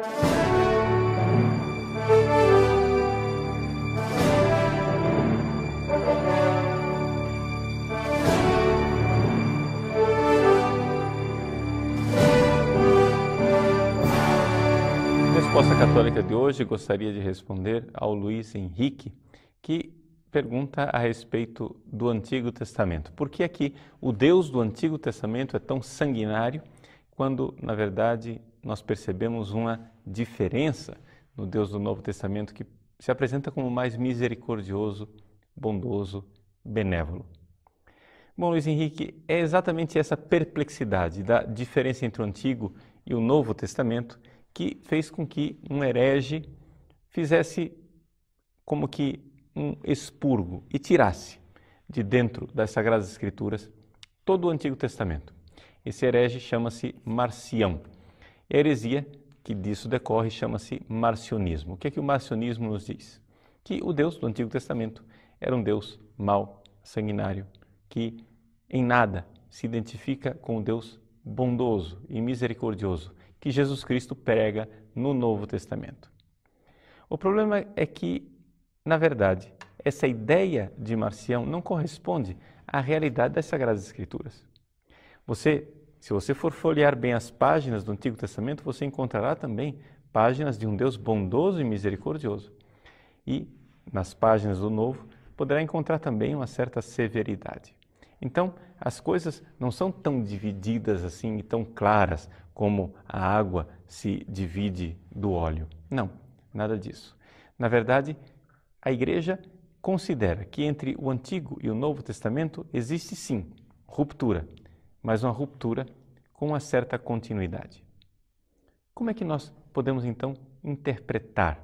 Na Resposta Católica de hoje, gostaria de responder ao Luiz Henrique, que pergunta a respeito do Antigo Testamento. Por que é que o Deus do Antigo Testamento é tão sanguinário, quando, na verdade, nós percebemos uma diferença no Deus do Novo Testamento, que se apresenta como mais misericordioso, bondoso, benévolo? Bom, Luiz Henrique, é exatamente essa perplexidade da diferença entre o Antigo e o Novo Testamento que fez com que um herege fizesse como que um expurgo e tirasse de dentro das Sagradas Escrituras todo o Antigo Testamento. Esse herege chama-se Marcião. E a heresia que disso decorre chama-se marcionismo. O que é que o marcionismo nos diz? Que o Deus do Antigo Testamento era um Deus mau, sanguinário, que em nada se identifica com o Deus bondoso e misericordioso que Jesus Cristo prega no Novo Testamento. O problema é que, na verdade, essa ideia de Marcião não corresponde à realidade das Sagradas Escrituras. Se você for folhear bem as páginas do Antigo Testamento, você encontrará também páginas de um Deus bondoso e misericordioso. E nas páginas do Novo, poderá encontrar também uma certa severidade. Então, as coisas não são tão divididas assim e tão claras como a água se divide do óleo. Não, nada disso. Na verdade, a Igreja considera que entre o Antigo e o Novo Testamento existe sim ruptura, mas uma ruptura com uma certa continuidade. Como é que nós podemos então interpretar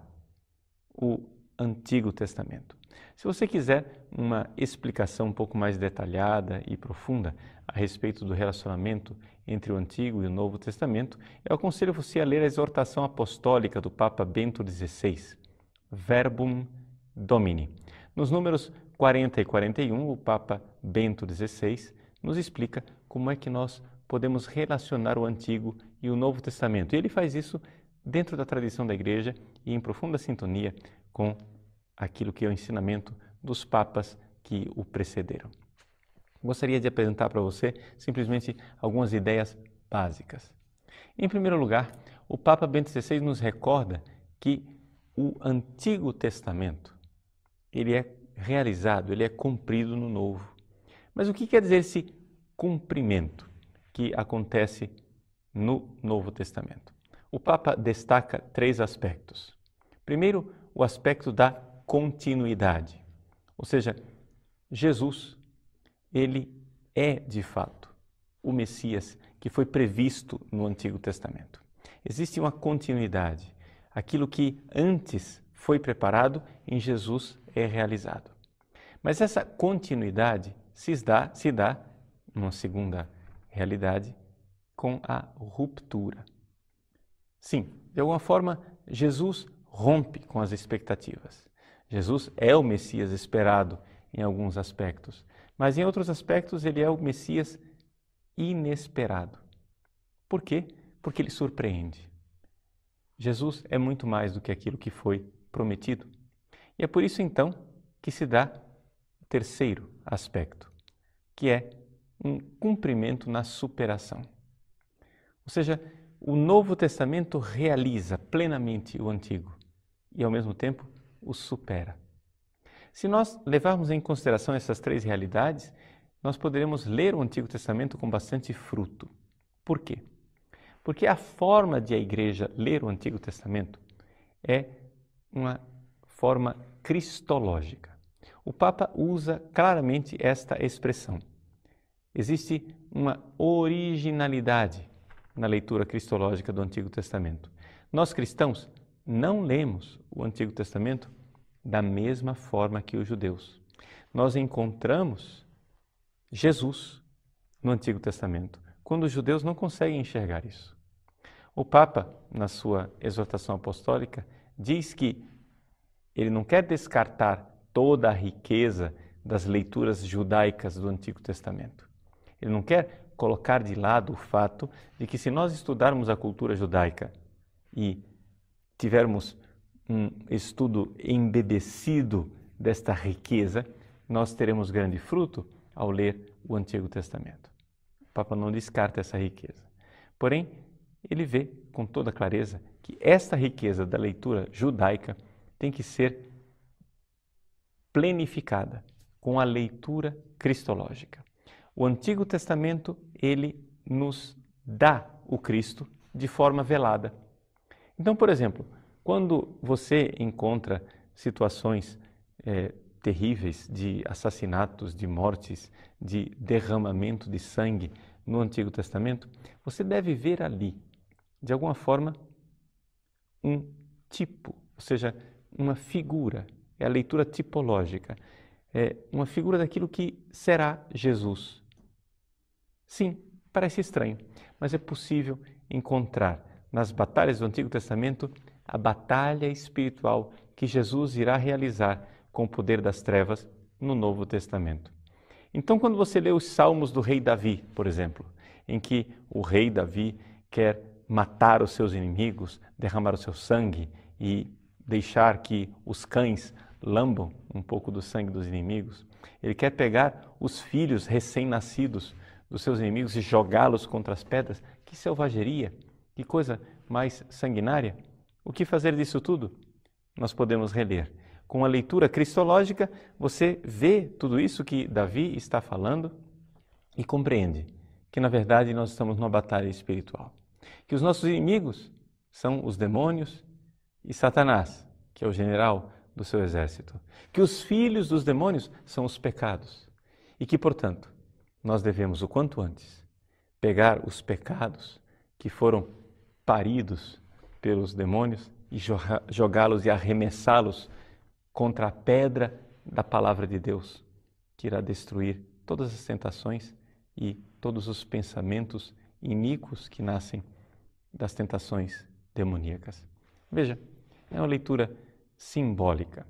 o Antigo Testamento? Se você quiser uma explicação um pouco mais detalhada e profunda a respeito do relacionamento entre o Antigo e o Novo Testamento, eu aconselho você a ler a exortação apostólica do Papa Bento XVI, Verbum Domini. Nos números 40 e 41, o Papa Bento XVI nos explica como é que nós podemos relacionar o Antigo e o Novo Testamento. E ele faz isso dentro da tradição da Igreja e em profunda sintonia com aquilo que é o ensinamento dos papas que o precederam. Gostaria de apresentar para você simplesmente algumas ideias básicas. Em primeiro lugar, o Papa Bento XVI nos recorda que o Antigo Testamento ele é realizado, ele é cumprido no Novo. Mas o que quer dizer esse cumprimento que acontece no Novo Testamento? O Papa destaca 3 aspectos. Primeiro, o aspecto da continuidade, ou seja, Jesus, ele é de fato o Messias que foi previsto no Antigo Testamento. Existe uma continuidade, aquilo que antes foi preparado em Jesus é realizado. Mas essa continuidade se dá, numa segunda realidade, com a ruptura. Sim, de alguma forma, Jesus rompe com as expectativas. Jesus é o Messias esperado em alguns aspectos, mas em outros aspectos ele é o Messias inesperado. Por quê? Porque ele surpreende. Jesus é muito mais do que aquilo que foi prometido. E é por isso então que se dá o terceiro aspecto, que é um cumprimento na superação. Ou seja, o Novo Testamento realiza plenamente o Antigo e ao mesmo tempo o supera. Se nós levarmos em consideração essas 3 realidades, nós poderemos ler o Antigo Testamento com bastante fruto. Por quê? Porque a forma de a Igreja ler o Antigo Testamento é uma forma cristológica. O Papa usa claramente esta expressão. Existe uma originalidade na leitura cristológica do Antigo Testamento. Nós cristãos não lemos o Antigo Testamento da mesma forma que os judeus. Nós encontramos Jesus no Antigo Testamento, quando os judeus não conseguem enxergar isso. O Papa, na sua exortação apostólica, diz que ele não quer descartar toda a riqueza das leituras judaicas do Antigo Testamento. Ele não quer colocar de lado o fato de que se nós estudarmos a cultura judaica e tivermos um estudo embebecido desta riqueza, nós teremos grande fruto ao ler o Antigo Testamento. O Papa não descarta essa riqueza. Porém, ele vê com toda clareza que esta riqueza da leitura judaica tem que ser plenificada com a leitura cristológica. O Antigo Testamento, ele nos dá o Cristo de forma velada. Então, por exemplo, quando você encontra situações terríveis de assassinatos, de mortes, de derramamento de sangue no Antigo Testamento, você deve ver ali, de alguma forma, um tipo, ou seja, uma figura, é a leitura tipológica, é uma figura daquilo que será Jesus. Sim, parece estranho, mas é possível encontrar nas batalhas do Antigo Testamento a batalha espiritual que Jesus irá realizar com o poder das trevas no Novo Testamento. Então, quando você lê os Salmos do rei Davi, por exemplo, em que o rei Davi quer matar os seus inimigos, derramar o seu sangue e deixar que os cães lambam um pouco do sangue dos inimigos, ele quer pegar os filhos recém-nascidos dos seus inimigos e jogá-los contra as pedras. Que selvageria! Que coisa mais sanguinária! O que fazer disso tudo? Nós podemos reler. Com a leitura cristológica, você vê tudo isso que Davi está falando e compreende que, na verdade, nós estamos numa batalha espiritual. Que os nossos inimigos são os demônios e Satanás, que é o general do seu exército. Que os filhos dos demônios são os pecados. E que, portanto, nós devemos, o quanto antes, pegar os pecados que foram paridos pelos demônios e jogá-los e arremessá-los contra a pedra da palavra de Deus, que irá destruir todas as tentações e todos os pensamentos iníquos que nascem das tentações demoníacas. Veja, é uma leitura simbólica,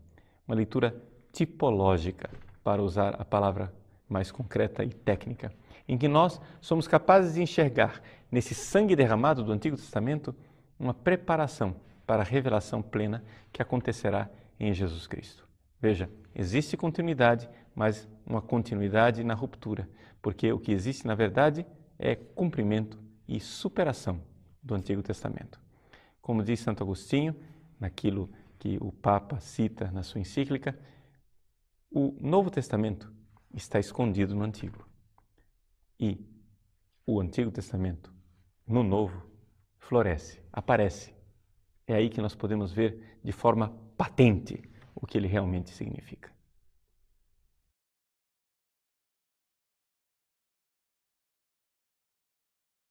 uma leitura tipológica, para usar a palavra mais concreta e técnica, em que nós somos capazes de enxergar nesse sangue derramado do Antigo Testamento uma preparação para a revelação plena que acontecerá em Jesus Cristo. Veja, existe continuidade, mas uma continuidade na ruptura, porque o que existe, na verdade, é cumprimento e superação do Antigo Testamento. Como diz Santo Agostinho, naquilo que o Papa cita na sua encíclica, o Novo Testamento está escondido no Antigo. E o Antigo Testamento, no Novo, floresce, aparece. É aí que nós podemos ver de forma patente o que ele realmente significa.